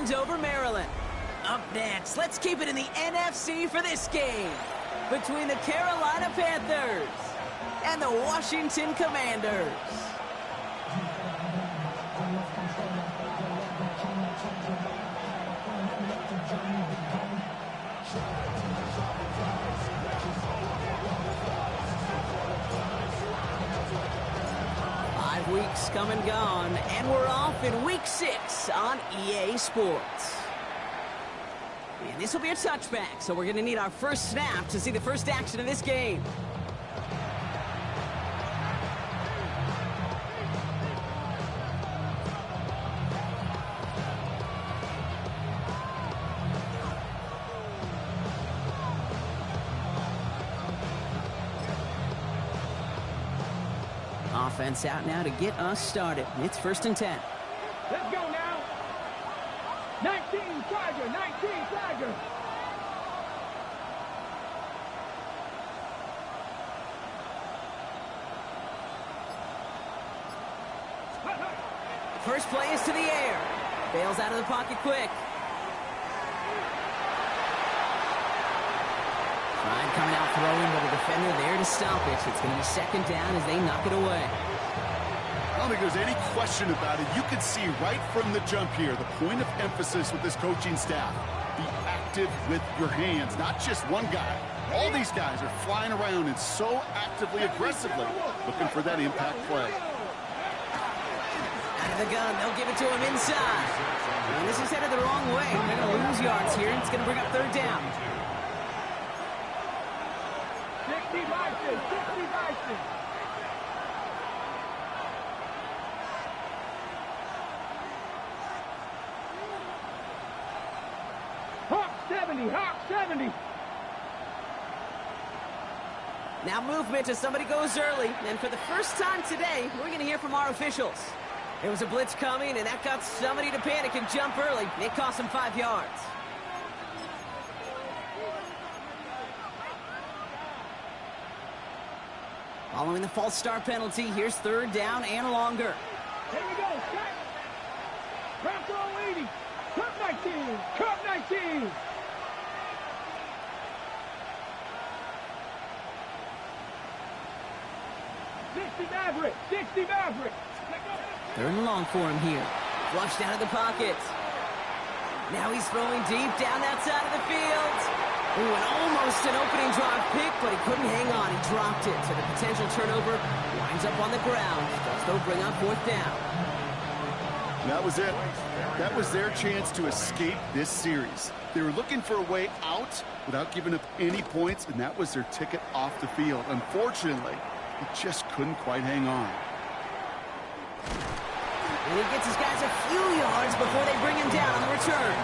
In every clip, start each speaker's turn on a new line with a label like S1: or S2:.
S1: wins over Maryland. Up next, let's keep it in the NFC for this game between the Carolina Panthers and the Washington Commanders. Weeks come and gone, and we're off in week 6 on EA Sports. And this will be a touchback, so we're going to need our first snap to see the first action of this game. Offense out now to get us started. It's 1st and 10.
S2: Let's go now. 19 Tiger, 19 Tiger.
S1: First play is to the air. Bails out of the pocket quick. Pride coming out throwing, but a defender there to stop it. It's going to be 2nd down as they knock it away.
S3: I don't think there's any question about it. You can see right from the jump here, the point of emphasis with this coaching staff. Be active with your hands, not just one guy. All these guys are flying around and so actively, aggressively looking for that impact play.
S1: Out of the gun, they'll give it to him inside. And this is headed the wrong way. They're going to lose yards here, and it's going to bring up 3rd down.
S2: 60 Bison, 60 Bison. Hawk 70, Hawk 70.
S1: Now movement as somebody goes early. And for the first time today, we're going to hear from our officials. There was a blitz coming, and that got somebody to panic and jump early. It cost them 5 yards. Following the false start penalty, here's 3rd down and longer.
S2: Here we go, set. Round throw 80. Cup 19, Cup 19. Maverick, 60 Maverick.
S1: 3rd and long for him here. Flushed out of the pocket. Now he's throwing deep down that side of the field. Ooh, and almost an opening drive pick, but he couldn't hang on. He dropped it, so the potential turnover winds up on the ground. Does though bring up 4th down.
S3: That was it. That was their chance to escape this series. They were looking for a way out without giving up any points, and that was their ticket off the field. Unfortunately, he just couldn't quite hang on.
S1: And he gets his guys a few yards before they bring him down on the return.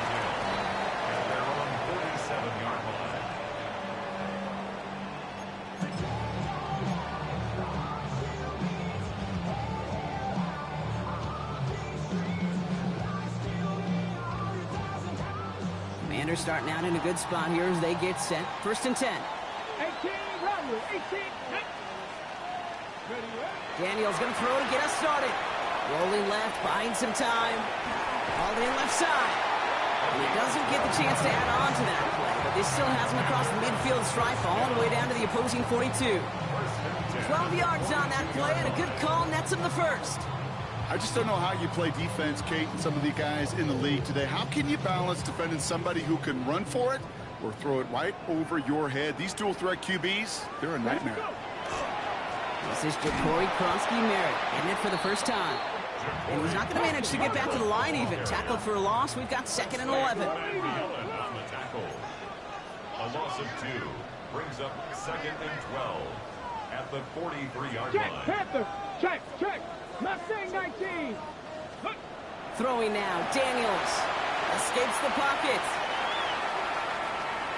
S4: They're on 47-yard line.
S1: Commanders starting out in a good spot here as they get set. 1st and 10.
S2: 18, Romney, 18,
S1: Daniel's going to throw to get us started. Rolling left, buying some time. All in left side. And he doesn't get the chance to add on to that play, but this still has him across the midfield stripe all the way down to the opposing 42. 12 yards on that play, and a good call nets him the 1st.
S3: I just don't know how you play defense, Kate, and some of the guys in the league today. How can you balance defending somebody who can run for it or throw it right over your head? These dual threat QBs, they're a nightmare.
S1: This is Ja'Cory Kronsky-Merritt, getting it for the first time. And he's not going to manage to get back to the line even. Tackled for a loss. We've got 2nd and 11.
S4: On the tackle. A loss of 2 brings up 2nd and 12 at the 43-yard
S2: check,
S4: line.
S2: Panther, check, check. Mustang 19. Look.
S1: Throwing now, Daniels escapes the pocket.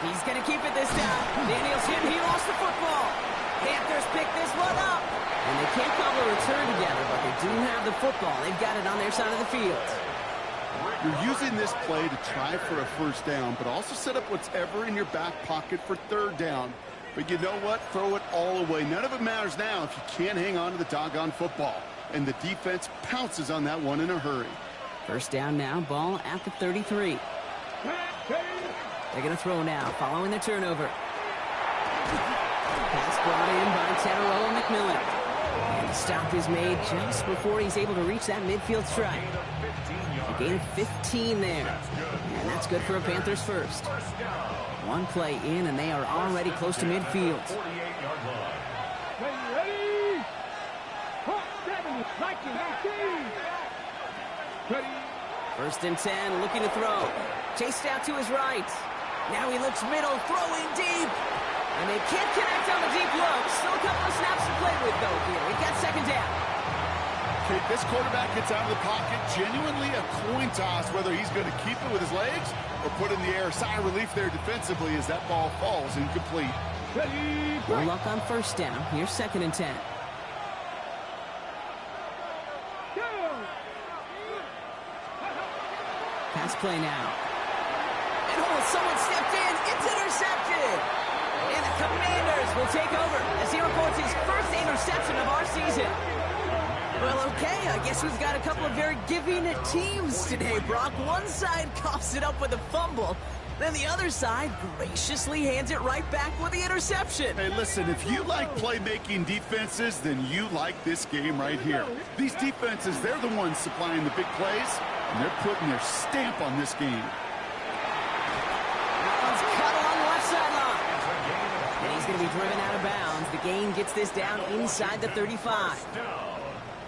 S1: He's going to keep it this time. Daniels hit, he lost the football. Panthers pick this one up. And they can't cobble a return together, but they do have the football. They've got it on their side of the field.
S3: You're using this play to try for a 1st down, but also set up whatever in your back pocket for 3rd down. But you know what? Throw it all away. None of it matters now if you can't hang on to the doggone football. And the defense pounces on that one in a hurry.
S1: First down now, ball at the 33. They're going to throw now, following the turnover. Pass brought in by Teteroa McMillan. And the stop is made just before he's able to reach that midfield strike. A gain of 15 there. And that's good for a Panthers first. One play in, and they are already close to midfield.
S2: Ready? Hot 70, 19, Ready?
S1: First and 10, looking to throw. Chased out to his right. Now he looks middle, throwing deep. And they can't connect on the deep look. Still a couple of snaps to play with, though, here. We've got second down.
S3: Okay, this quarterback gets out of the pocket. Genuinely a coin toss whether he's going to keep it with his legs or put it in the air. Sigh of relief there defensively as that ball falls incomplete.
S2: Ready?
S1: No luck on first down. Here's second and 10.
S2: Go!
S1: Pass play now. And someone stepped in. It's intercepted. And the Commanders will take over as he reports his first interception of our season. Well, okay, I guess we've got a couple of very giving teams today, Brock. One side coughs it up with a fumble. Then the other side graciously hands it right back with the interception.
S3: Hey, listen, if you like playmaking defenses, then you like this game right here. These defenses, they're the ones supplying the big plays, and they're putting their stamp on this game.
S1: That one's cut along the left sideline. And he's going to be driven out of bounds. The gain gets this down inside the 35.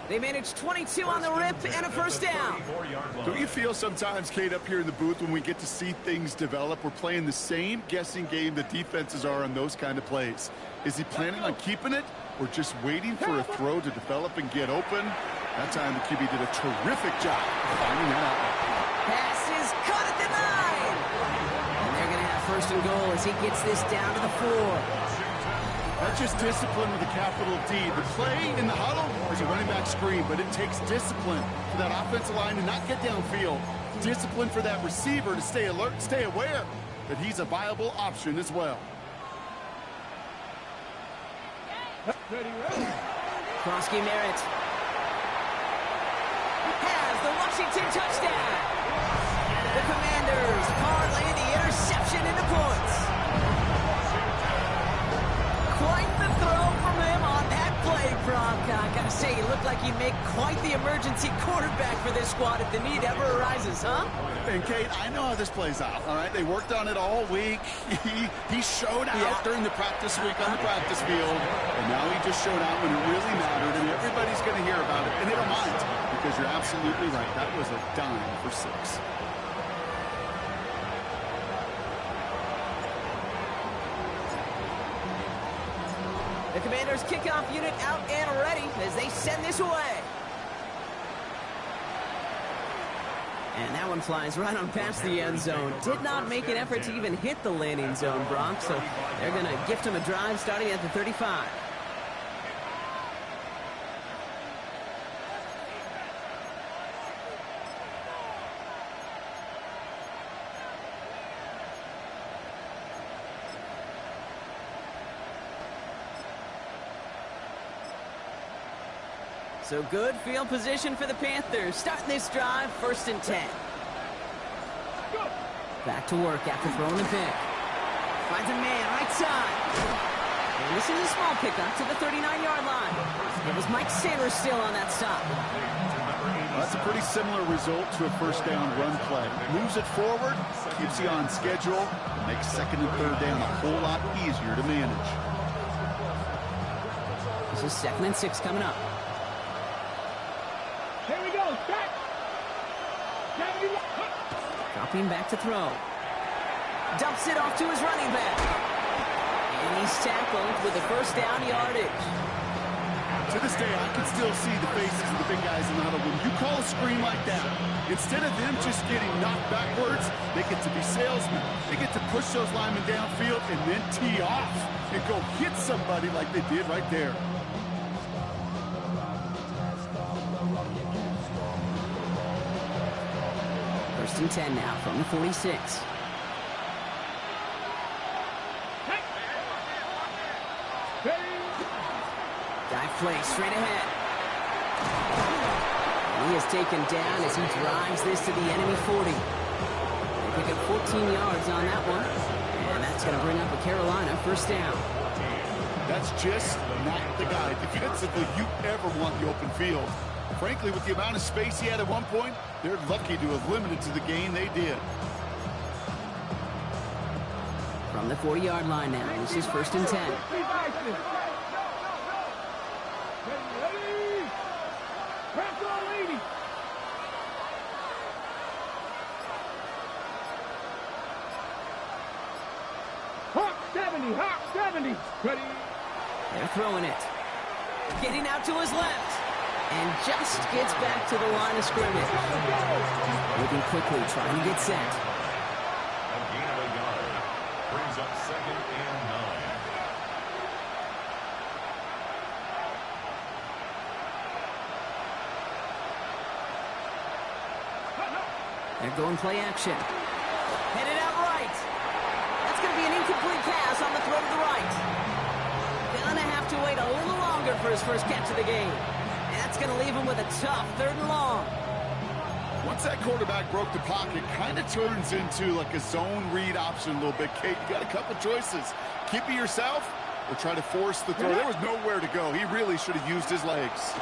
S1: They managed 22 on the rip and a first down.
S3: Don't you feel sometimes, Kate, up here in the booth when we get to see things develop, we're playing the same guessing game the defenses are on those kind of plays? Is he planning on keeping it or just waiting for a throw to develop and get open? That time the QB did a terrific job of finding that out.
S1: Pass is caught at the 9. And they're going to have first and goal as he gets this down to the 4.
S3: That's just discipline with a capital D. The play in the huddle is a running back screen, but it takes discipline for that offensive line to not get downfield. Discipline for that receiver to stay alert, stay aware that he's a viable option as well.
S2: Ready?
S1: Krosky Merritt has the Washington touchdown. The Commanders parlay the interception into points. Quite the throw from him on that play, Brock. I gotta say, he looked like he'd make quite the emergency quarterback for this squad if the need ever arises, huh?
S3: And Kate, I know how this plays out, all right? They worked on it all week. He showed out during the practice week on the practice field, and now he just showed out when it really mattered, and everybody's going to hear about it, and they don't mind, because you're absolutely right. That was a dime for 6.
S1: The Commanders' kickoff unit out and ready as they send this away. And that one flies right on past the end zone. Did not make an effort to even hit the landing zone, Brock, so they're going to gift him a drive starting at the 35. So good field position for the Panthers. Starting this drive, first and 10. Back to work after throwing the pick. Finds a man right side. And this is a small pickup to the 39-yard line. It was Mike Sanders still on that stop.
S3: That's a pretty similar result to a first down run play. Moves it forward, keeps you on schedule, makes second and third down a whole lot easier to manage.
S1: This is second and 6 coming up.
S2: Here we go. Set.
S1: Dropping back to throw. Dumps it off to his running back. And he's tackled with the first down yardage.
S3: To this day, I can still see the faces of the big guys in the huddle. When you call a screen like that, instead of them just getting knocked backwards, they get to be salesmen. They get to push those linemen downfield and then tee off and go hit somebody like they did right there.
S1: First and 10 now from the 46. Dive play straight ahead. He is taken down as he drives this to the enemy 40. They pick up 14 yards on that one. And that's going to bring up a Carolina first down.
S3: That's just not the guy defensively you ever want the open field. Frankly, with the amount of space he had at one point, they're lucky to have limited to the gain they did.
S1: From the 40-yard line now, this is first and 10.
S2: Hawk 70. Ready.
S1: They're throwing it. Getting out to his left. And just gets back to the line of scrimmage. Moving quickly, trying to get set.
S4: A gain of a yard. Brings up second and 9.
S1: They're going play action. Headed out right. That's going to be an incomplete pass on the throw to the right. Gonna have to wait a little longer for his first catch of the game. That's going to leave him with a tough 3rd and long.
S3: Once that quarterback broke the pocket, kind of turns into like a zone read option a little bit. Kate, you got a couple choices. Keep it yourself or try to force the throw. There was nowhere to go. He really should have used his legs.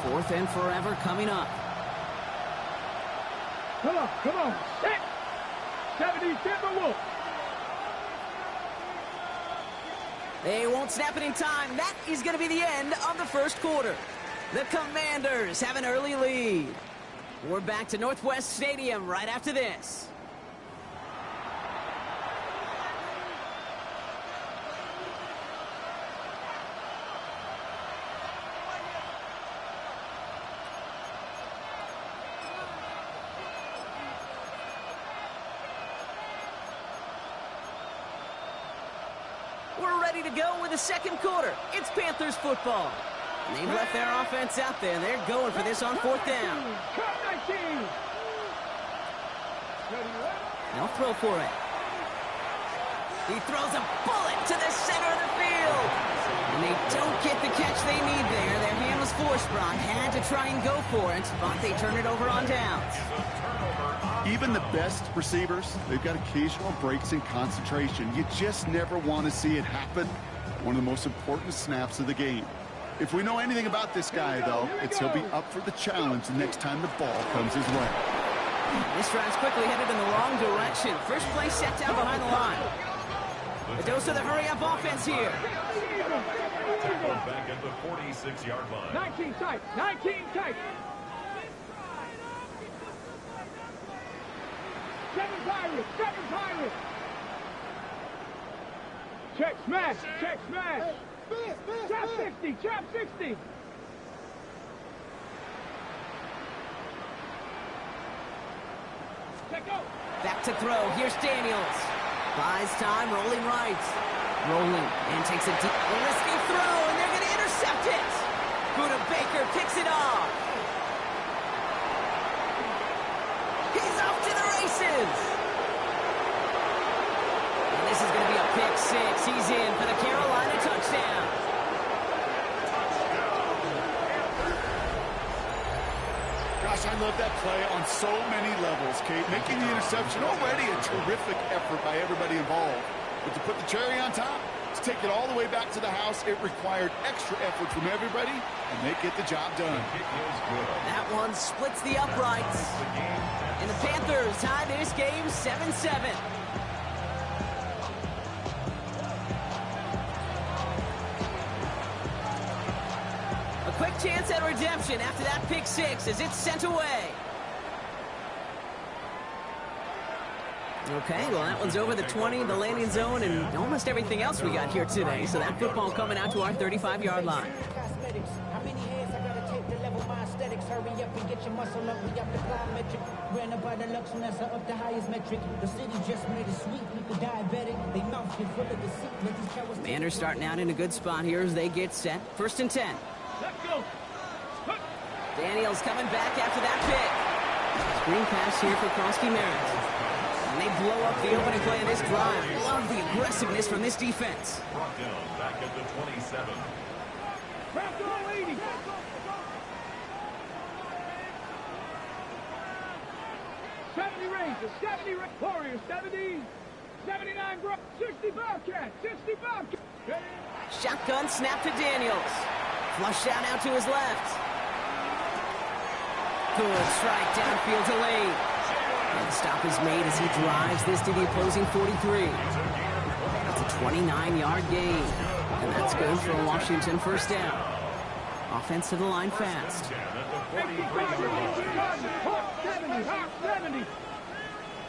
S1: Fourth and forever coming up.
S2: Come on. Set. 70 Timberwolves.
S1: They won't snap it in time. That is going to be the end of the first quarter. The Commanders have an early lead. We're back to Northwest Stadium right after this. We're ready to go with the second quarter. It's Panthers football. And they've left their offense out there. They're going for this on 4th down. They'll throw for it. He throws a bullet to the center of the field. And they don't get the catch they need there. Their hand was forced. Brock had to try and go for it, but they turn it over on downs.
S3: Even the best receivers, they've got occasional breaks in concentration. You just never want to see it happen. One of the most important snaps of the game. If we know anything about this guy, though, it's he'll be up for the challenge the next time the ball comes his way.
S1: This drive's quickly headed in the wrong direction. First play set down behind the line. A dose of the hurry-up offense here.
S4: Tackled back at the 46-yard line.
S2: 19 tight. Seven Pirates. Check smash. Trap 60.
S1: Back to throw. Here's Daniels. Buys time, rolling right. Rolling, and takes a deep, risky throw, and they're going to intercept it. Buda Baker picks it off. He's off to the races. And this is going to be a pick 6. He's in for the Carolina touchdown.
S3: Gosh, I love that play on so many levels, Kate. Making the interception already a terrific effort by everybody involved. But to put the cherry on top, to take it all the way back to the house, it required extra effort from everybody, and they get the job done.
S1: That one splits the uprights. And the Panthers tie this game 7-7. A quick chance at redemption after that pick 6 as it's sent away. Okay, well, that one's over the 20, the landing zone, and almost everything else we got here today. So that football coming out to our 35-yard line.
S5: medics, hurry up and get your muscle up. We up the plyometric. Ran up by the Lux, and that's up the highest metric. The city just made it sweet. You could diabetic. They mouth get full of deceit. Let these cowards.
S1: Commanders starting out in a good spot here as they get set. 1st and 10.
S2: Let's go.
S1: Daniels coming back after that pick. Screen pass here for Krosky Merritt. And they blow up the opening play of this drive. Love the aggressiveness from this defense.
S4: Brought down back at the 27.
S2: Craft all 80. 70 Rangers, 70 Warriors, 70, 79 Bro, 60 Bobcats, 60 Bobcats.
S1: Shotgun snap to Daniels. Flush out now to his left. Good strike downfield to Lane. And the stop is made as he drives this to the opposing 43. That's a 29-yard gain. And that's good for a Washington 1st down. Offense to the line fast.
S2: 70,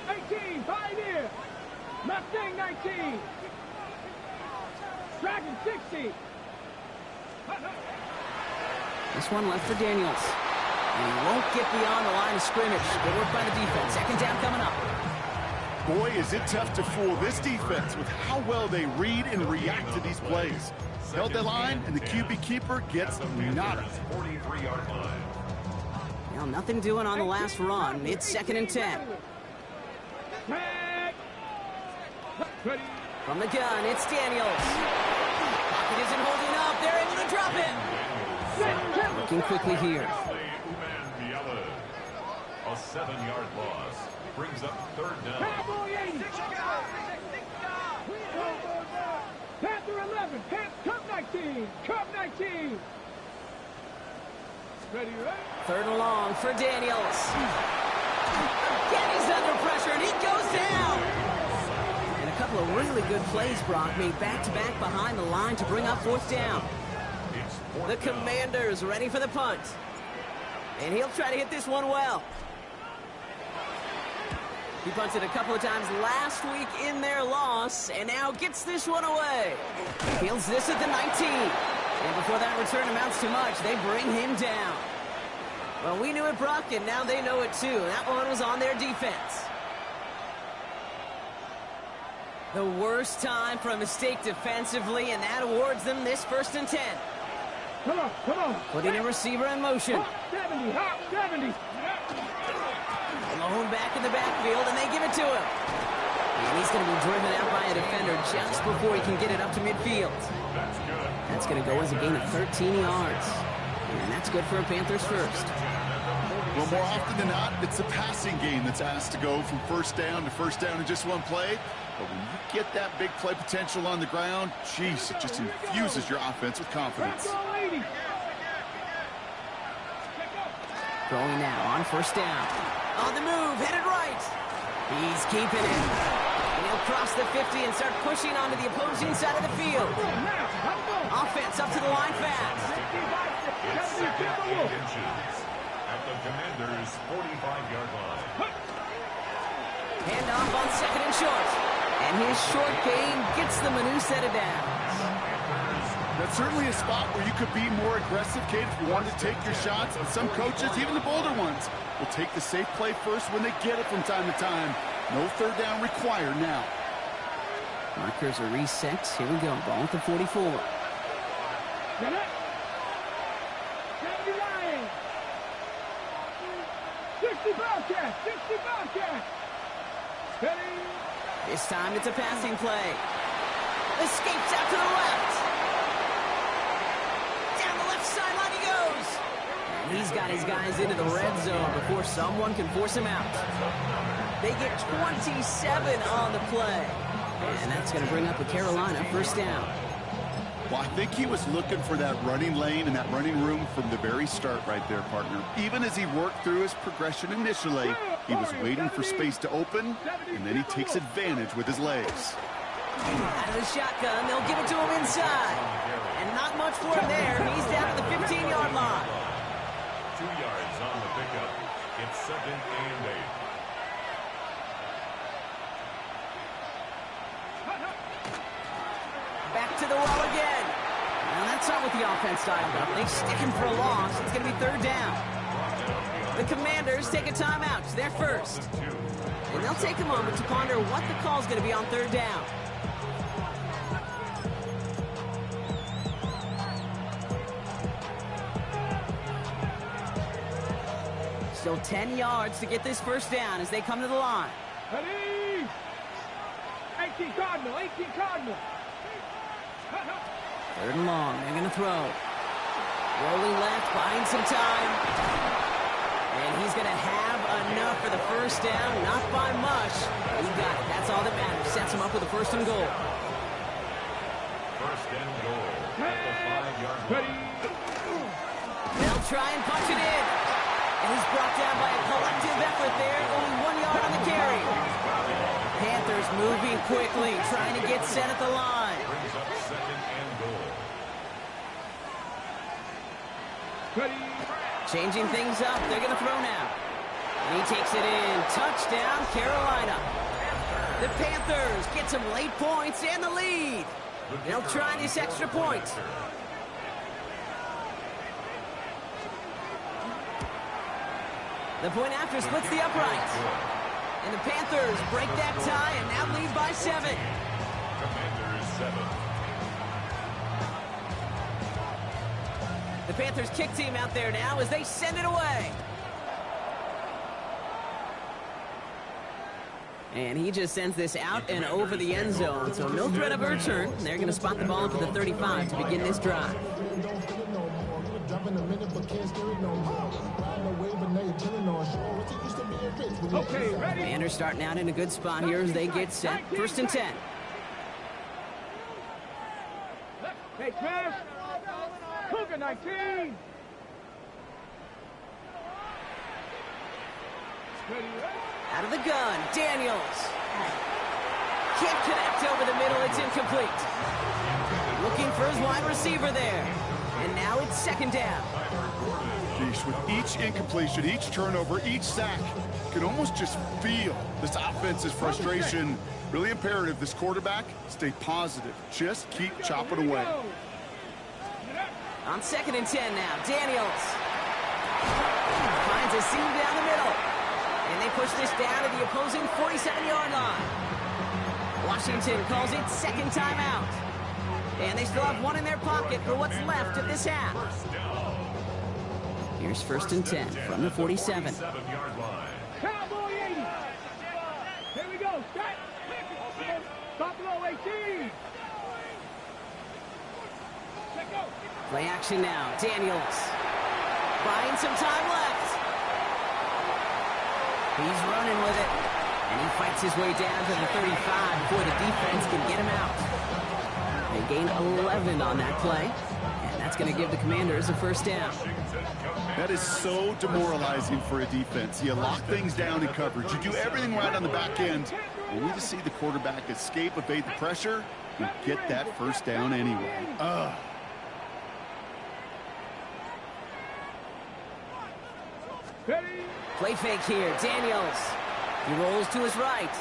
S2: 18, Pioneer. Mustang 19. Dragon 60.
S1: This one left for Daniels. And he won't get beyond the line of scrimmage. Good work by the defense. 2nd down coming up.
S3: Boy, is it tough to fool this defense with how well they read and react to these plays. Held the line, and the QB keeper gets nada.
S4: 43-yard line.
S1: Well, nothing doing on the last run. It's 2nd and 10. From the gun, it's Daniels. Pocket isn't holding up. They're able to drop it. Looking quickly here.
S4: A 7-yard loss brings up 3rd down.
S2: Panther 11, Cup 19, Cup 19. Ready, right?
S1: 3rd and long for Daniels. Kenny's under pressure, and he goes down. And a couple of really good plays, Brock, made back-to-back behind the line to bring up 4th down. The Commanders ready for the punt. And he'll try to hit this one well. He punted a couple of times last week in their loss, and now gets this one away. Fields this at the 19. And before that return amounts to much, they bring him down. Well, we knew it, Brock, and now they know it too. That one was on their defense. The worst time for a mistake defensively, and that awards them this 1st and 10.
S2: Come on, come on.
S1: Putting a receiver in motion.
S2: Hop 70, hop 70.
S1: Alone back in the backfield, and they give it to him. And he's going to be driven out by a defender just before he can get it up to midfield. That's going to go as a gain of 13 yards. And that's good for a Panthers 1st.
S3: Well, more often than not, it's the passing game that's asked to go from 1st down to 1st down in just one play. But when you get that big play potential on the ground, geez, it just infuses your offense with confidence.
S1: Throwing now on 1st down. On the move, headed right. He's keeping it. And he'll cross the 50 and start pushing onto the opposing side of the field. Offense up to the line fast.
S4: It's 2nd and inches at the Commanders' 45-yard line.
S1: Handoff on 2nd and short. And his short gain gets them a new set of downs.
S3: That's certainly a spot where you could be more aggressive, Kate, if you wanted to take your shots. And some coaches, even the bolder ones, will take the safe play first when they get it from time to time. No 3rd down required now.
S1: Markers are reset. Here we go. Ball at the 44.
S2: Get it. 70 Lions. 60 Bobcats. 60 Bobcats. Steady.
S1: This time it's a passing play. Escapes out to the left. Down the left sideline he goes. And he's got his guys into the red zone before someone can force him out. They get 27 on the play. And that's going to bring up a Carolina 1st down.
S3: Well, I think he was looking for that running lane and that running room from the very start right there, partner. Even as he worked through his progression initially, he was waiting for space to open, and then he takes advantage with his legs.
S1: Out of the shotgun, they'll give it to him inside. And not much for him there. He's down to the 15-yard line.
S4: 2 yards on the pickup. It's 2nd and 8.
S1: Back to the well again. Now that's not what the offense dialed up. They stick him for a loss. It's going to be 3rd down. The Commanders take a timeout. They're first. And they'll take a moment to ponder what the call's going to be on third down. Still 10 yards to get this first down as they come to the line.
S2: Ready? 18 Cardinal, 18 Cardinal.
S1: Third and long, they're going to throw. Rolling left, buying some time. And he's going to have enough for the first down, not by much. He got it, that's all that matters. Sets him up with a first and goal.
S4: First and goal at the 5-yard line.
S1: They'll try and punch it in. And he's brought down by a collective effort there, only 1 yard on the carry. Panthers moving quickly, trying to get set at the line.
S4: Brings up second and goal.
S1: Changing things up, they're going to throw now. And he takes it in. Touchdown, Carolina. The Panthers get some late points and the lead. They'll try this extra point. The point after splits the uprights. And the Panthers break that tie and now lead by 7.
S4: Commanders 7.
S1: The Panthers kick team out there now as they send it away. And he just sends this out and over the end zone. So no threat of a return. They're going to spot the ball to the 35 to begin this drive.
S2: Okay, ready?
S1: Commanders starting out in a good spot here as they get set. First and 10.
S2: Hey, Chris. Cougar 19.
S1: Out of the gun, Daniels. Can't connect over the middle, it's incomplete. Looking for his wide receiver there. And now it's second down.
S3: Geesh, with each incompletion, each turnover, each sack, you can almost just feel this offense's frustration. Really imperative, this quarterback, stay positive. Just keep chopping away.
S1: On second and 10 now, Daniels. Finds a seam down the middle. And they push this down to the opposing 47-yard line. Washington calls it second timeout. And they still have one in their pocket for what's left of this half. Here's first and 10 from the 47.
S4: 7-yard line.
S2: Cowboy 80. Here we go. Start. Buffalo 18. Let go.
S1: Play action now. Daniels. Buying some time left. He's running with it. And he fights his way down to the 35 before the defense can get him out. They gain 11 on that play. And that's going to give the Commanders a first down.
S3: That is so demoralizing for a defense. You lock things down in coverage. You do everything right on the back end. Only to see the quarterback escape, evade the pressure, and get that first down anyway.
S2: Ready?
S1: Play fake here. Daniels. He rolls to his right.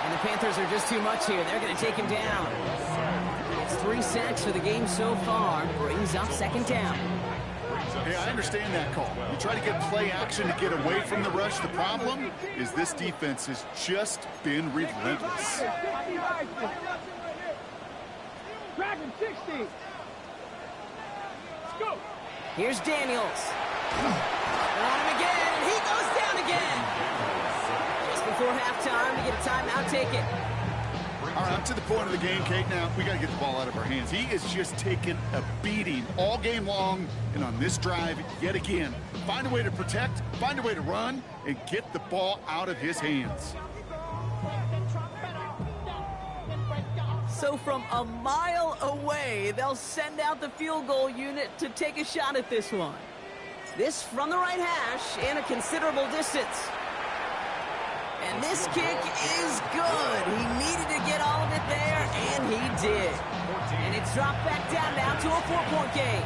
S1: And the Panthers are just too much here. They're going to take him down. It's 3 sacks for the game so far. Brings up second down.
S3: Hey, I understand that call. You try to get play action to get away from the rush. The problem is this defense has just been relentless.
S2: Dragon 60. Let's go.
S1: Here's Daniels. They're on him again, and he goes down again. Just before halftime, we get a timeout. Take it.
S3: All right, up to the point of the game, Kate. Now, we got to get the ball out of our hands. He is just taking a beating all game long, and on this drive, yet again, find a way to protect, find a way to run, and get the ball out of his hands.
S1: So from a mile away, they'll send out the field goal unit to take a shot at this one. This from the right hash and a considerable distance. And this kick is good. He needed to get all of it there, and he did. And it's dropped back down now to a 4-point game.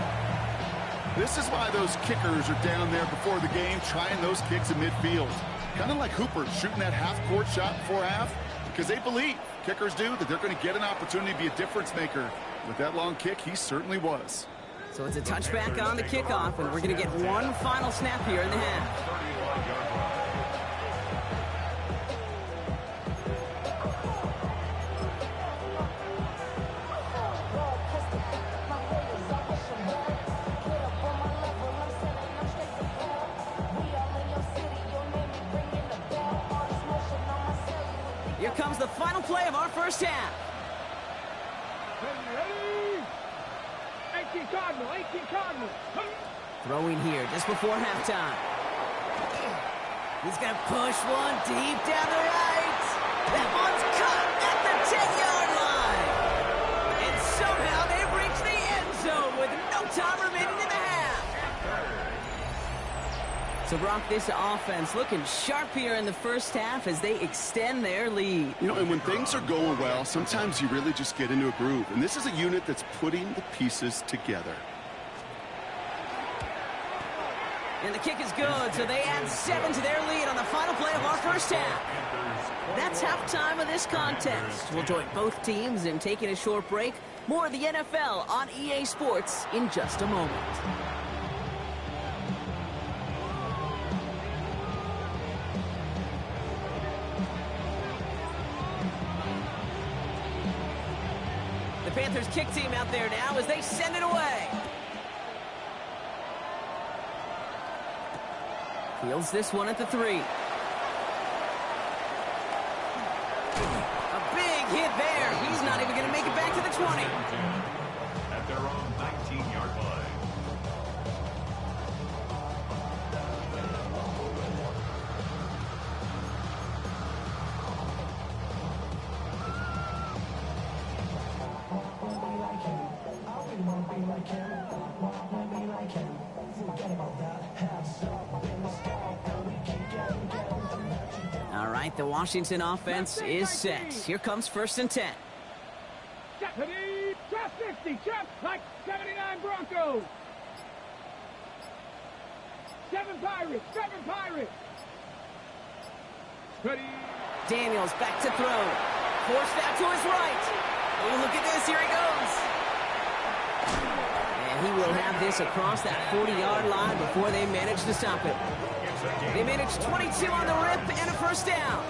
S3: This is why those kickers are down there before the game, trying those kicks in midfield. Kind of like Hooper shooting that half-court shot before half, because they believe, kickers do, that they're going to get an opportunity to be a difference maker. With that long kick, he certainly was.
S1: So it's a touchback on the kickoff, and we're going to get one final snap here in the half.
S4: 31-yard line.
S1: Here comes the final play of our first half.
S2: Ready? 18 Cardinal, 18 Cardinal.
S1: Throwing here just before halftime. He's going to push one deep down the right. That one's caught at the 10-yard line. And somehow they've reached the end zone with no time remaining in the half. So, Brock, this offense looking sharp here in the first half as they extend their lead.
S3: You know, and when things are going well, sometimes you really just get into a groove. And this is a unit that's putting the pieces together.
S1: And the kick is good, so they add 7 to their lead on the final play of our first half. That's halftime of this contest. We'll join both teams in taking a short break. More of the NFL on EA Sports in just a moment. The Panthers kick team out there now as they send it away. Fields this one at the 3. A big hit there. He's not even going to make it back to the 20.
S4: At their own 19-yard line.
S1: All right, the Washington offense is set. Here comes 1st and 10.
S2: Deputy, Chef 50, Chef, like 79 Broncos. 7 Pirates, 7 Pirates. Ready.
S1: Daniels back to throw. Forced out to his right. Oh, look at this. Here he goes. And he will have this across that 40-yard line before they manage to stop it. They managed 22 on the rip and a first down.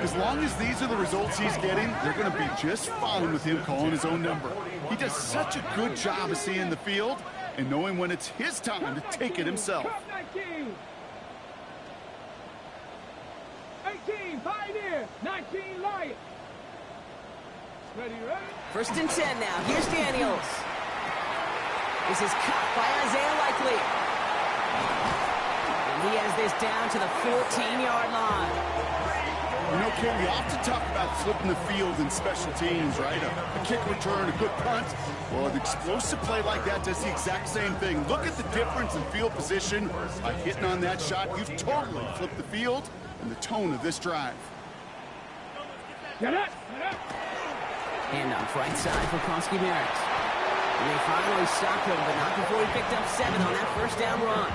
S3: As long as these are the results he's getting, they're going to be just fine with him calling his own number. He does such a good job of seeing the field and knowing when it's his time to take it himself.
S2: 19. 18, Pioneer. 19, Lion. Ready, ready.
S1: 1st and 10 now. Here's Daniels. This is caught by Isaiah Likely. And he has this down to the 14-yard line.
S3: You know, Ken, we often talk about flipping the field in special teams, right? A kick return, a good punt. Well, an explosive play like that does the exact same thing. Look at the difference in field position. By hitting on that shot, you've totally flipped the field and the tone of this drive.
S2: Get it, get it.
S1: And on right side for Kronsky Merritt. And they finally stopped him, but not before he picked up 7 on that first down run.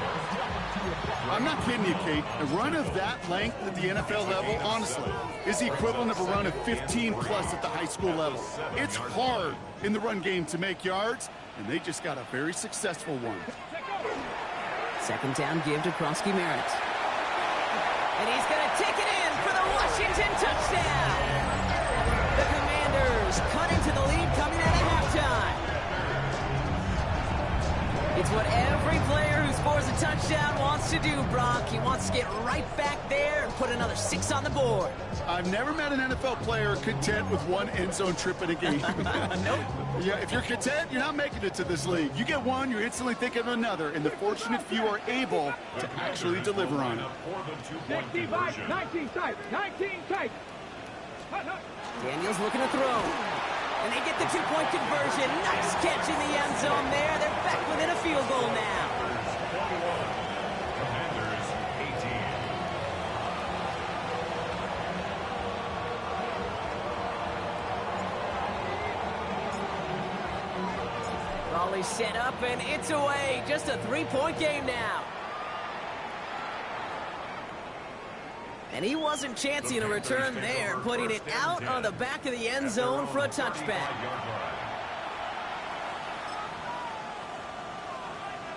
S3: I'm not kidding you, Kate. A run of that length at the NFL level, honestly, is the equivalent of a run of 15-plus at the high school level. It's hard in the run game to make yards, and they just got a very successful one.
S1: 2nd down give to Kronsky Merritt. And he's going to take it in for the Washington touchdown. The Commanders cut into the lead coming out of halftime. It's what every player who scores a touchdown wants to do, Brock. He wants to get right back there and put another 6 on the board.
S3: I've never met an NFL player content with one end zone trip in a game.
S1: Nope.
S3: Yeah, if you're content, you're not making it to this league. You get one, you're instantly thinking of another, and the fortunate few are able to actually deliver on it.
S2: 65, 19 type, 19 type.
S1: Daniels looking to throw. And they get the 2-point conversion. Nice catch in the end zone there. They're back within a field goal now.
S4: Commanders 18.
S1: Raleigh set up, and it's away. Just a 3-point game now. And he wasn't chancing a return there, putting it out on the back of the end zone for a touchback.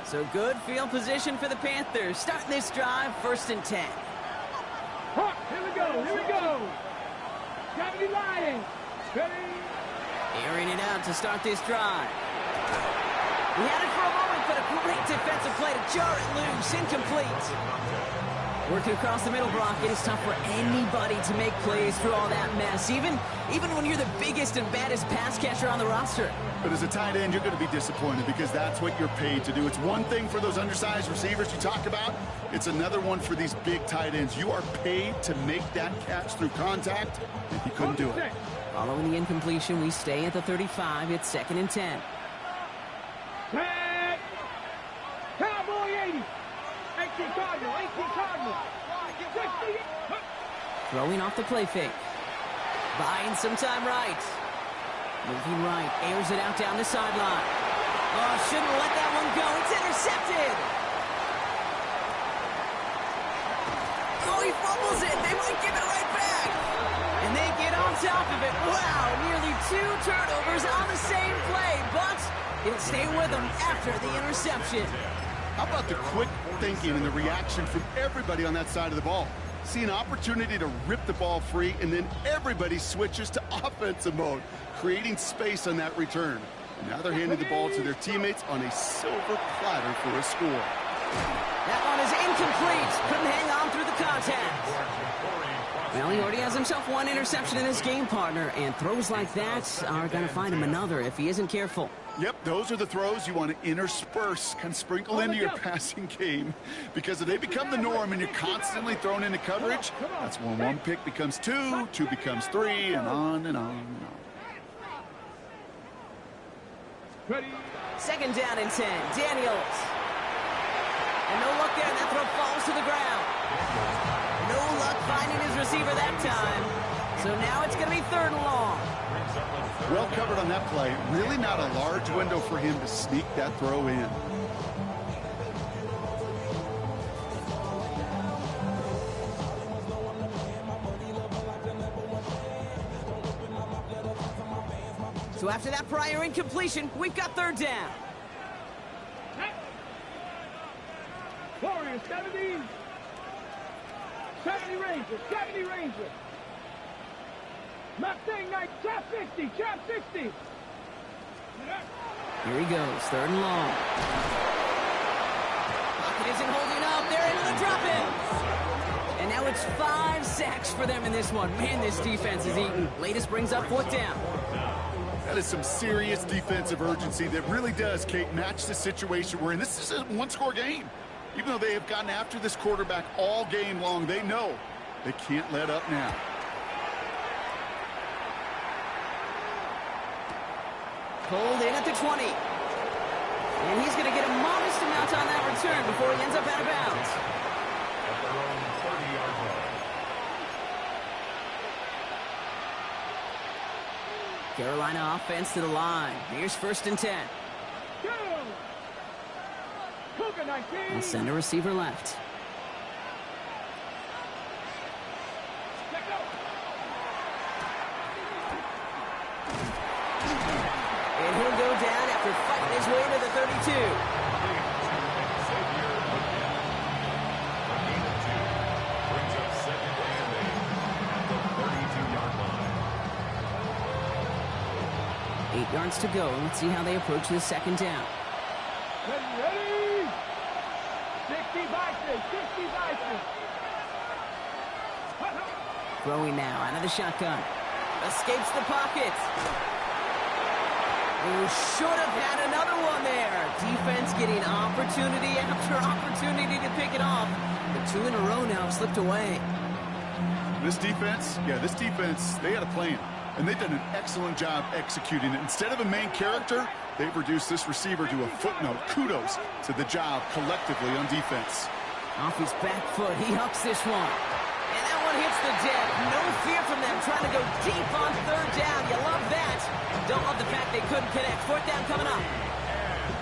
S1: So good field position for the Panthers. Starting this drive, 1st and 10.
S2: Hawk, here we go, here we go. 70 Lions. Ready?
S1: Airing it out to start this drive. He had it for a moment, but a great defensive play to jar it loose. Incomplete. Working across the middle, Brock, it is tough for anybody to make plays through all that mess, even when you're the biggest and baddest pass catcher on the roster.
S3: But as a tight end, you're going to be disappointed because that's what you're paid to do. It's one thing for those undersized receivers you talk about. It's another one for these big tight ends. You are paid to make that catch through contact, and he couldn't do it.
S1: Following the incompletion, we stay at the 35. It's 2nd and 10.
S2: Set. Cowboy 80. 18 Cardinal, 18 Cardinal. 60.
S1: Throwing off the play fake. Buying some time right. Moving right, airs it out down the sideline. Oh, shouldn't let that one go. It's intercepted. Oh, he fumbles it. They might give it right back. And they get on top of it. Wow, nearly 2 turnovers on the same play, but it'll stay with them after the interception.
S3: How about the quick thinking and the reaction from everybody on that side of the ball? See an opportunity to rip the ball free, and then everybody switches to offensive mode, creating space on that return. And now they're handing the ball to their teammates on a silver platter for a score.
S1: That one is incomplete. Couldn't hang on through the contact. Well, he already has himself 1 interception in his game, partner, and throws like that are going to find him another if he isn't careful.
S3: Yep, those are the throws you want to intersperse, kind of sprinkle into your passing game. Because if they become the norm and you're constantly thrown into coverage, that's when 1 pick becomes 2, 2 becomes 3, and on and on and on.
S2: Ready?
S1: 2nd down and 10. Daniels. And no luck there, and that throw falls to the ground. No luck finding his receiver that time. So now it's going to be 3rd and long.
S3: Well covered on that play. Really not a large window for him to sneak that throw in.
S1: So after that prior incompletion, we've got 3rd down.
S2: Warriors 70. 70 Rangers, 70 Rangers. Mustang Knight, trap 60, trap 60.
S1: Here he goes, 3rd and long. Pocket isn't holding up. They're into the drop-in. And now it's 5 sacks for them in this one. Man, this defense is eating. Latest brings up 4th down.
S3: That is some serious defensive urgency that really does, Kate, match the situation we're in. This is a 1-score game. Even though they have gotten after this quarterback all game long, they know they can't let up now.
S1: Pulled in at the 20. And he's going to get a modest amount on that return before he ends up out of bounds.
S4: At their own 30-yard line.
S1: Carolina offense to the line. Here's 1st and 10.
S2: Go! Cougar 19.
S1: And send a receiver left.
S2: Let go.
S1: And he'll go down after fighting his way to the 32.
S4: Brings up 2nd and 8 at the 32-yard line.
S1: 8 yards to go. Let's see how they approach this 2nd down.
S2: Ready? 60 Bison, 60 Bison.
S1: Throwing now out of the shotgun. Escapes the pocket. Who should have had another one there. Defense getting opportunity after opportunity to pick it off. The 2 in a row now have slipped away.
S3: This defense, they had a plan. And they've done an excellent job executing it. Instead of a main character, they've reduced this receiver to a footnote. Kudos to the job collectively on defense.
S1: Off his back foot, he hucks this one. And that one hits the deck. No fear from them trying to go deep on 3rd down. You love that. Don't love the fact they couldn't connect. 4th down coming up.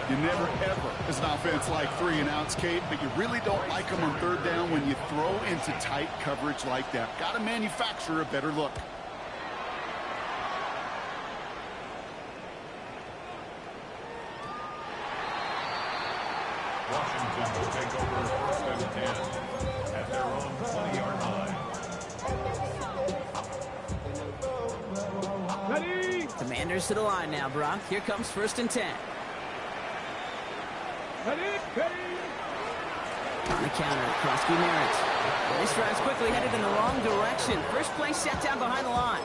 S3: You never, ever, as an offense, like 3 and outs, Kate, but you really don't like them on 3rd down when you throw into tight coverage like that. Got to manufacture a better look.
S4: Washington will take over 1st and 10 at their own 20-yard line.
S2: Ready?
S1: Commanders to the line now, Brock. Here comes 1st and 10.
S2: Ready? Ready?
S1: On the counter, Krosky Merritt. This drive's quickly headed in the wrong direction. First play set down behind the line.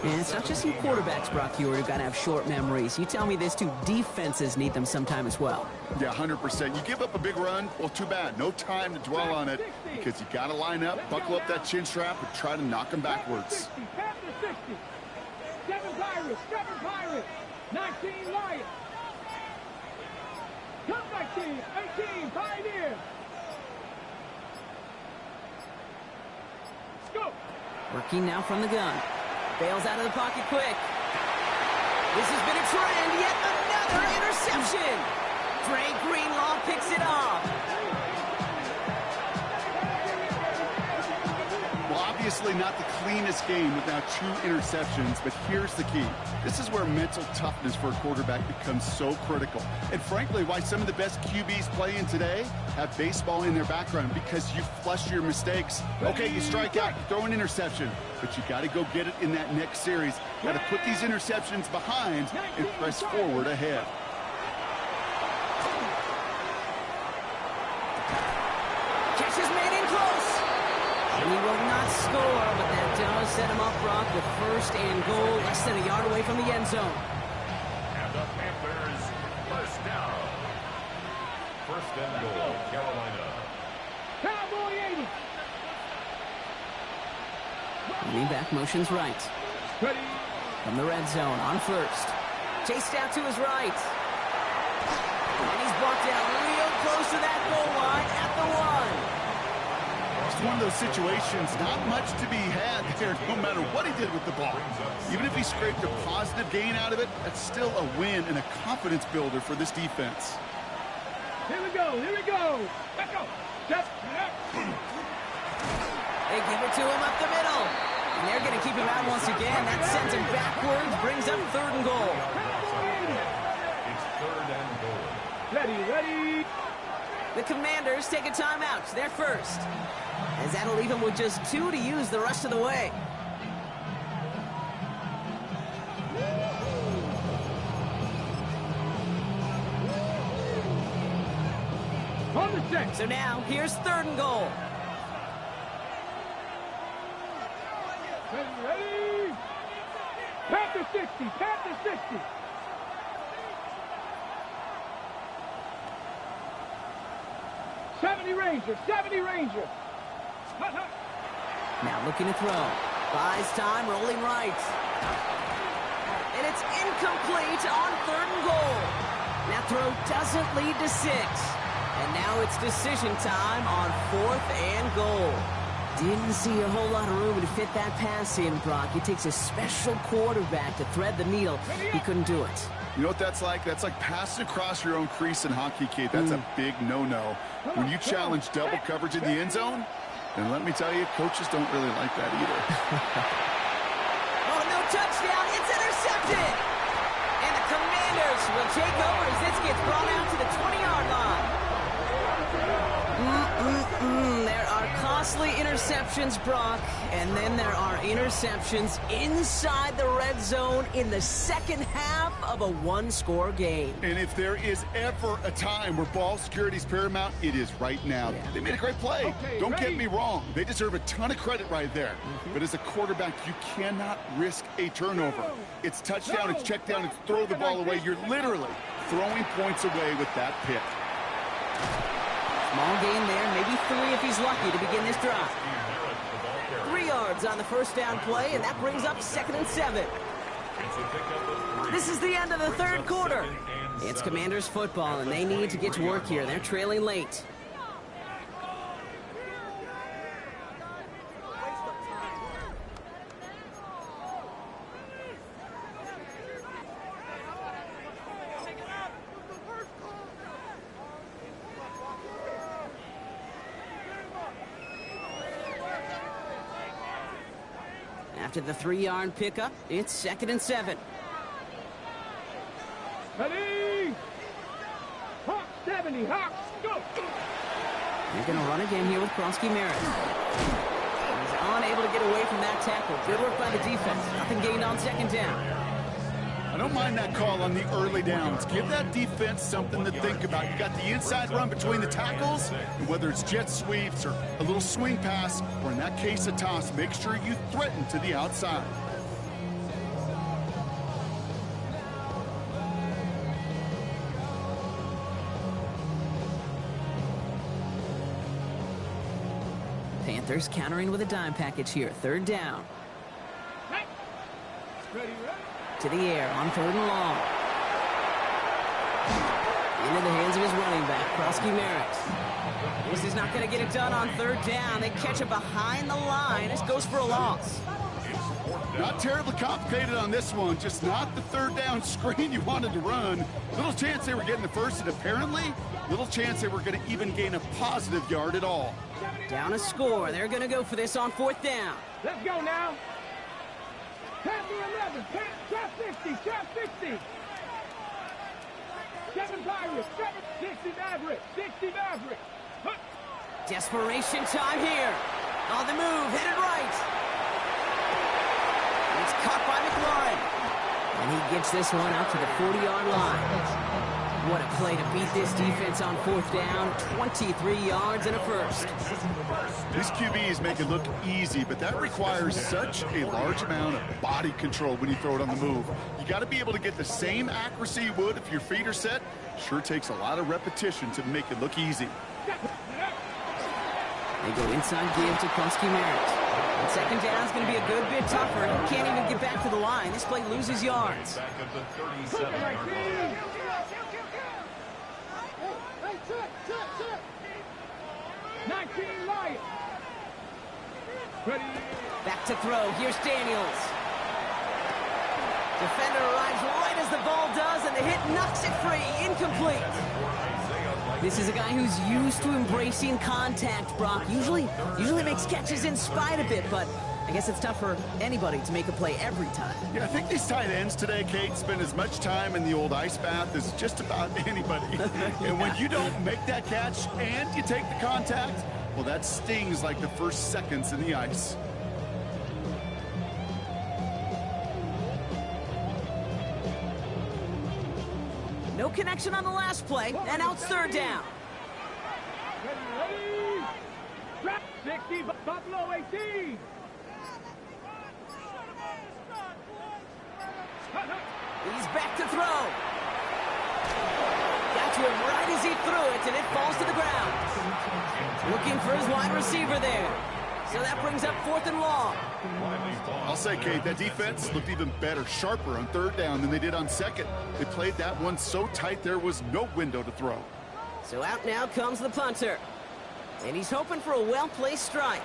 S1: And it's not just some quarterbacks, Brock Hewitt, who've got to have short memories. You tell me this too, defenses need them sometime as well.
S3: Yeah, 100%. You give up a big run, well, too bad. No time to dwell on it because you got to line up, buckle up that chin strap, and try to knock them backwards.
S2: 60, Panther 60. 7 Pirates, 19 Lions. Comeback team, 18 Pioneers. Scope.
S1: Working now from the gun. Bails out of the pocket quick. This has been a trend. Yet another interception. Dre Greenlaw picks it off.
S3: Well, obviously not the cleanest game without 2 interceptions, but here's the key. This is where mental toughness for a quarterback becomes so critical. And frankly, why some of the best QBs playing today have baseball in their background, because you flush your mistakes. Okay, you strike out, you throw an interception, but you got to go get it in that next series. Got to put these interceptions behind and press forward ahead.
S1: Catch is made in close. And he will not score, but that does set him up, Brock, with 1st and goal, less than a yard away from the end zone.
S4: And the Panthers, 1st down. 1st and goal, Carolina.
S2: Cowboy 80.
S1: Lean back motions right.
S2: Ready?
S1: From the red zone on 1st. Chased out to his right. And he's brought down real close to that goal line at the 1.
S3: It's one of those situations, not much to be had there, no matter what he did with the ball. Even if he scraped a positive gain out of it, that's still a win and a confidence builder for this defense.
S2: Here we go, here we go. Let's go. Step.
S1: They give it to him up the middle. And they're going to keep him out once again. That sends him backwards, brings up 3rd and goal.
S4: It's 3rd and goal.
S2: Ready, ready.
S1: The Commanders take a timeout. They're first. As that'll leave him with just 2 to use the rest of the way.
S2: On the set.
S1: So now, here's 3rd and goal.
S2: Ready, ready. Panther 60, Panther 60. '70 Ranger.
S1: Now looking to throw. Buys time, rolling right. And it's incomplete on 3rd and goal. That throw doesn't lead to 6. And now it's decision time on 4th and goal. Didn't see a whole lot of room to fit that pass in, Brock. It takes a special quarterback to thread the needle. He couldn't do it.
S3: You know what that's like? That's like passing across your own crease in hockey, Kate. That's a big no-no. When you challenge double coverage in the end zone, then let me tell you, coaches don't really like that either.
S1: Oh, no touchdown. It's intercepted. And the Commanders will take over as this gets brought out to the 20-yard line. There are costly interceptions, Brock, and then there are interceptions inside the red zone in the second half of a 1-score game.
S3: And if there is ever a time where ball security is paramount, it is right now.
S1: Yeah.
S3: They made a great play.
S2: Okay,
S3: Don't
S2: ready?
S3: get me wrong. They deserve a ton of credit right there. But as a quarterback, you cannot risk a turnover. It's touchdown, it's check down, it's throw the ball away. You're literally throwing points away with that pick.
S1: Small gain there, maybe 3 if he's lucky to begin this drive. 3 yards on the first down play, and that brings up 2nd and 7. This is the end of the 3rd quarter. It's Commanders football, and they need to get to work here. They're trailing late. After the 3-yard pickup, it's 2nd and 7.
S2: Ready? Hawks 70, Hawks.
S1: He's going to run again here with Kronsky Merritt. He's unable to get away from that tackle. Good work by the defense. Nothing gained on second down.
S3: I don't mind that call on the early downs. Give that defense something to think about. You got the inside run between the tackles, and whether it's jet sweeps or a little swing pass, or in that case a toss, make sure you threaten to the outside.
S1: Panthers countering with a dime package here. Third down. To the air on third and long. Into the hands of his running back, Kronsky Merritt. This is not going to get it done on third down. They catch it behind the line. This goes for a loss.
S3: Not terribly complicated on this one, just not the third down screen you wanted to run. Little chance they were getting the first, and apparently, little chance they were going to even gain a positive yard at all.
S1: Down a score. They're going to go for this on fourth down.
S2: Let's go now. Tap the 11. Tap 50. Tap 50. 7 Pirates. 60 Mavericks. 60 Mavericks.
S1: Desperation time here. On the move. Headed right. It's caught by McLaurin. And he gets this one out to the 40-yard line. What a play to beat this defense on fourth down. 23 yards and a first.
S3: These QBs make it look easy, but that requires such a large amount of body control when you throw it on the move. You got to be able to get the same accuracy you would if your feet are set. Sure takes a lot of repetition to make it look easy.
S1: They go inside give to Kronsky Merritt. And second down is going to be a good bit tougher. He can't even get back to the line. This play loses yards.
S4: Back at the 37-yard line.
S2: 19 Lions. Ready.
S1: Back to throw. Here's Daniels. Defender arrives right as the ball does, and the hit knocks it free. Incomplete. This is a guy who's used to embracing contact, Brock. Usually makes catches in spite of it, but I guess it's tough for anybody to make a play every time.
S3: Yeah, I think these tight ends today, Kate, spend as much time in the old ice bath as just about anybody. And when you don't make that catch and you take the contact, well, that stings like the first seconds in the ice.
S1: No connection on the last play, and now it's third down.
S2: Ready. Drop 60, Buffalo 18.
S1: He's back to throw. Got to him right as he threw it, and it falls to the ground. Looking for his wide receiver there. So that brings up fourth and long.
S3: I'll say, Kate, that defense looked even better, sharper on third down than they did on second. They played that one so tight there was no window to throw.
S1: So out now comes the punter. And he's hoping for a well-placed strike.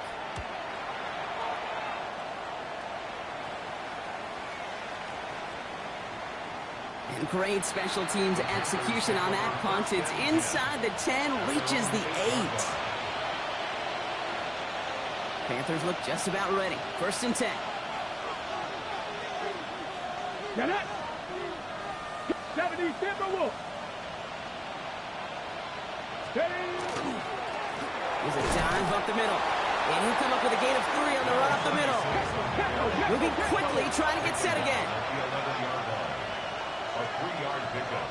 S1: And great special teams execution on that punt. It's inside the 10, reaches the 8. Panthers look just about ready. First and 10.
S2: Get it. 70 Timberwolves. Steady.
S1: There's a dive up the middle. And he'll come up with a gain of 3 on the run up the middle. Moving quickly, trying to get set again.
S4: A 3-yard pickup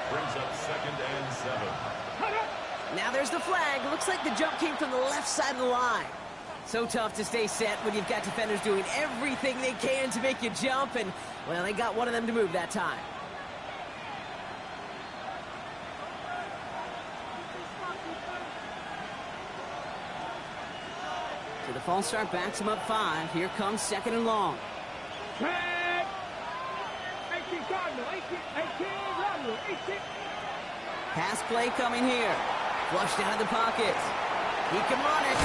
S4: brings up second and 7.
S1: Now there's the flag. Looks like the jump came from the left side of the line. So tough to stay set when you've got defenders doing everything they can to make you jump, and, well, they got one of them to move that time. So the false start backs him up 5. Here comes second and long.
S2: 18 Cardinal, 18 Lateral, 18.
S1: Pass play coming here. Flushed out of the pocket. He can run it.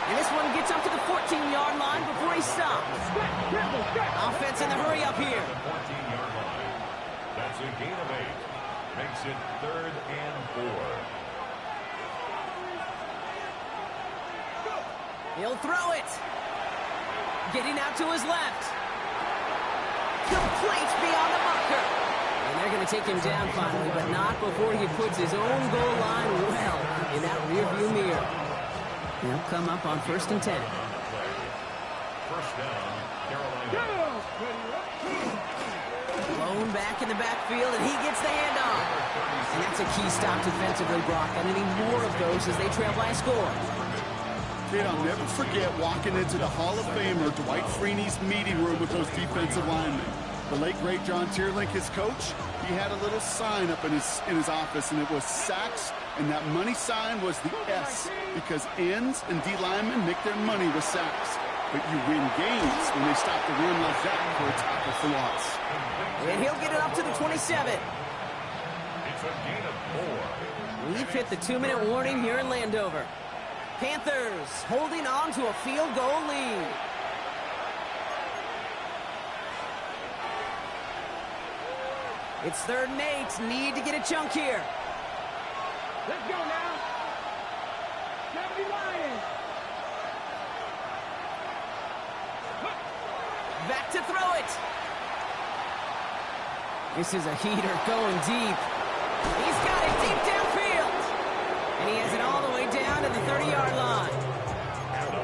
S1: And this one gets up to the 14-yard line before he stops. Offense in the hurry up here.
S4: 14-yard line. That's a gain of 8. Makes it third and 4.
S1: He'll throw it. Getting out to his left. Complete beyond the bunker. And They're going to take him down finally, but not before he puts his own goal line well in that rearview mirror. They'll come up on 1st and 10.
S4: First down, Carolina.
S1: Blown back in the backfield, and he gets the handoff. And that's a key stop defensively, Brock. And they need more of those as they trail by a score.
S3: Kid, I'll never forget walking into the Hall of Famer Dwight Freeney's meeting room with those defensive linemen. The late, great John Tierlink, his coach, he had a little sign up in his office, and it was sacks, and that money sign was the S, because ends and D linemen make their money with sacks. But you win games when they stop the run like that for a tackle for loss.
S1: And he'll get it up to the 27.
S4: It's a gain of 4.
S1: We've hit the 2-minute warning here in Landover. Panthers holding on to a field goal lead. It's 3rd and 8. Need to get a chunk here.
S2: Let's go now. 70 Lions.
S1: Back to throw it. This is a heater going deep. He's got it deep downfield. And he has it all the way down to the 30-yard line.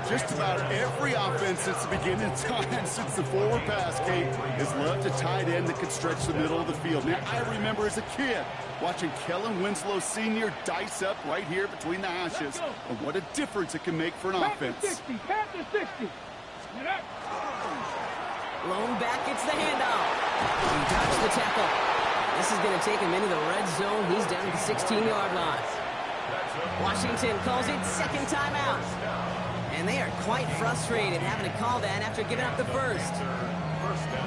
S3: Just about every offense since the beginning of time, since the forward pass, Kate, has loved a tight end that could stretch the middle of the field. Now, I remember as a kid watching Kellen Winslow Sr. dice up right here between the hashes. And what a difference it can make for an offense.
S2: Panther 60.
S1: Lone back gets the handoff. He dodged the tackle. This is going to take him into the red zone. He's down at the 16-yard line. Washington calls it 2nd timeout. And they are quite frustrated having to call that after giving up the first.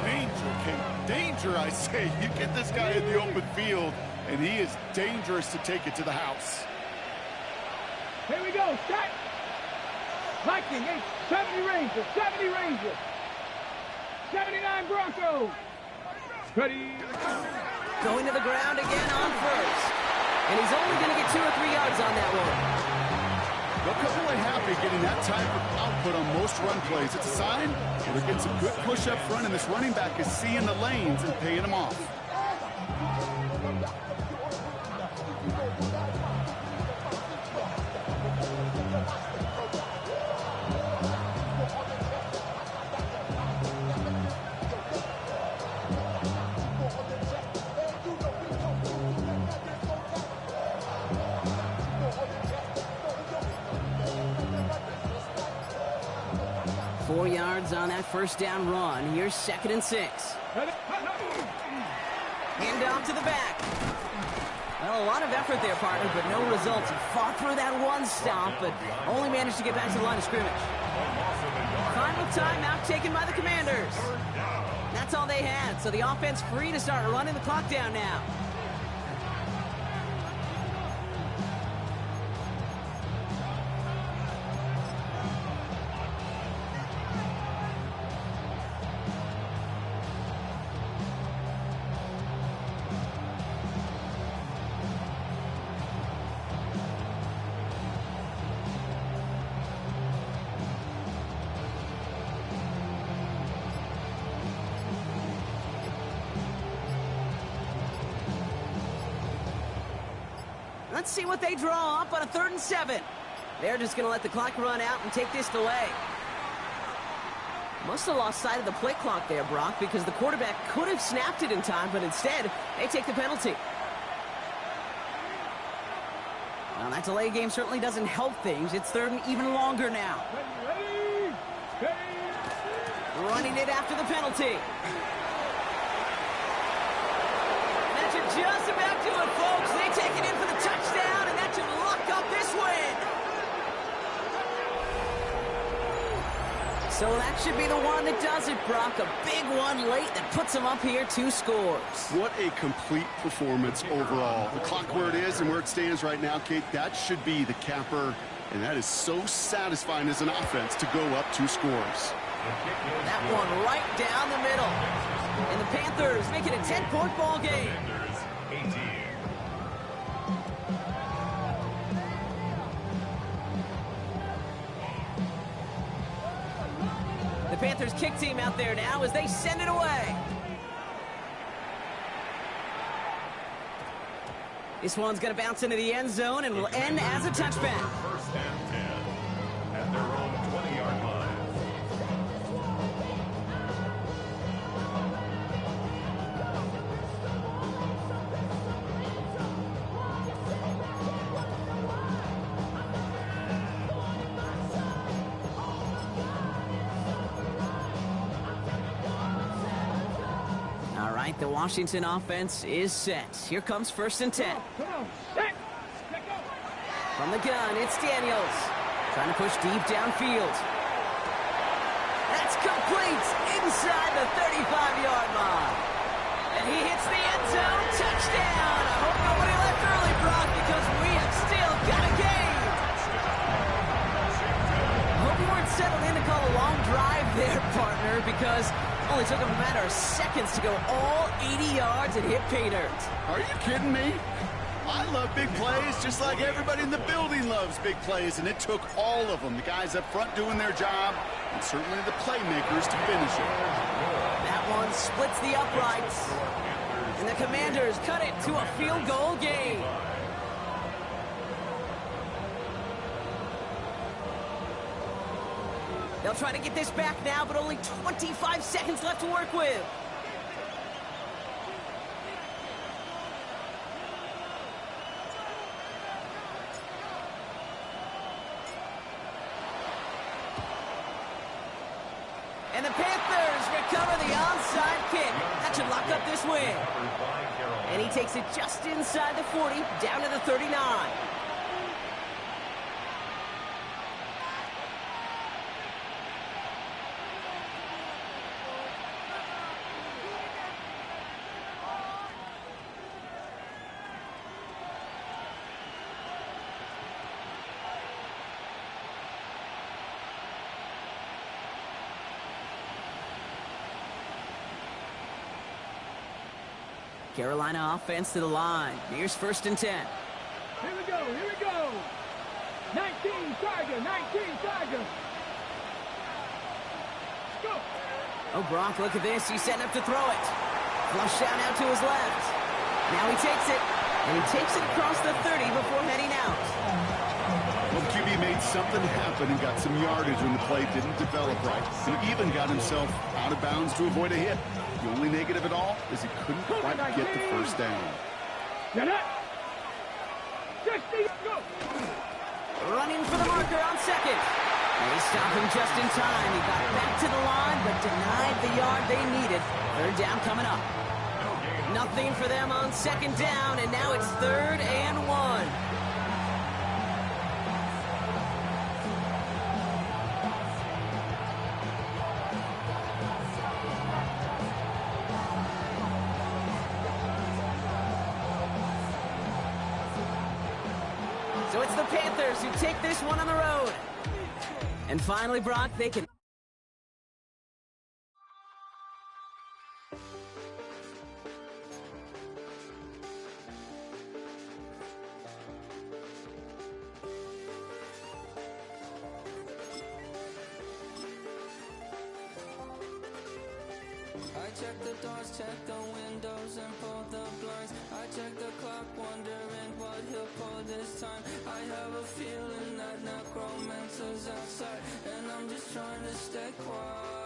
S3: Danger, Kate. Danger, I say. You get this guy in the open field, and he is dangerous to take it to the house.
S2: Here we go. Set. Viking, 70 Rangers. 70 Rangers. 79 Broncos. Ready.
S1: Going to the ground again on 1st. And he's only going to get 2 or 3 yards on that one.
S3: They'll come away happy getting that type of output on most run plays. It's a sign they're getting some good push up front, and this running back is seeing the lanes and paying them off.
S1: 4 yards on that 1st down run. Here's 2nd and 6. Hand off to the back. Well, a lot of effort there, partner, but no results. He fought through that one stop, but only managed to get back to the line of scrimmage. Final timeout taken by the Commanders. That's all they had, so the offense free to start running the clock down now. Let's see what they draw up on a 3rd and 7. They're just going to let the clock run out and take this delay. Must have lost sight of the play clock there, Brock, because the quarterback could have snapped it in time, but instead, they take the penalty. Well, that delay game certainly doesn't help things. It's 3rd and even longer now. Running it after the penalty. That should just about do it, folks. They take it in for the touchdown, and that should lock up this win. So that should be the one that does it, Brock. A big one late that puts them up here 2 scores.
S3: What a complete performance overall. The clock where it is and where it stands right now, Kate, that should be the capper, and that is so satisfying as an offense to go up 2 scores.
S1: That one right down the middle. And the Panthers make it a 10-point ball game. The Panthers kick team out there now as they send it away. This one's going to bounce into the end zone and will end as a touchback.
S4: First and 10 at their own 20-yard line.
S1: The Washington offense is set. Here comes 1st and 10.
S2: Come on, set. Let go.
S1: From the gun, it's Daniels. Trying to push deep downfield. That's complete inside the 35-yard line. And he hits the end zone. Touchdown. I hope nobody left early, Brock, because we have still got a game. I hope you weren't settled in to call a long drive there, partner, because only took him a matter of seconds to go all 80 yards and hit pay dirt.
S3: Are you kidding me? I love big plays just like everybody in the building loves big plays, and it took all of them. The guys up front doing their job, and certainly the playmakers to finish it.
S1: That one splits the uprights, and the Commanders cut it to a field goal game. They'll try to get this back now, but only 25 seconds left to work with. And the Panthers recover the onside kick. That should lock up this win. And he takes it just inside the 40, down to the 39. Carolina offense to the line. Here's 1st and 10.
S2: Here we go, here we go. 19 Tiger, 19 Tiger. Go.
S1: Oh, Brock, look at this. He's setting up to throw it. Flush down out to his left. Now he takes it, and he takes it across the 30 before heading out.
S3: Well, QB made something happen and got some yardage when the play didn't develop right. He even got himself out of bounds to avoid a hit. The only negative at all is he couldn't quite get the first down.
S2: Get it. 60, go.
S1: Running for the marker on second. They stopped him just in time. He got back to the line, but denied the yard they needed. 3rd down coming up. Nothing for them on 2nd down, and now it's 3rd and 1. So it's the Panthers who take this one on the road. And finally, Brock, they can...
S6: I check the doors, check the windows, and pull the blinds. I check the clock, wondering what he'll pull this time. I have a feeling that necromancer's outside, and I'm just trying to stay quiet.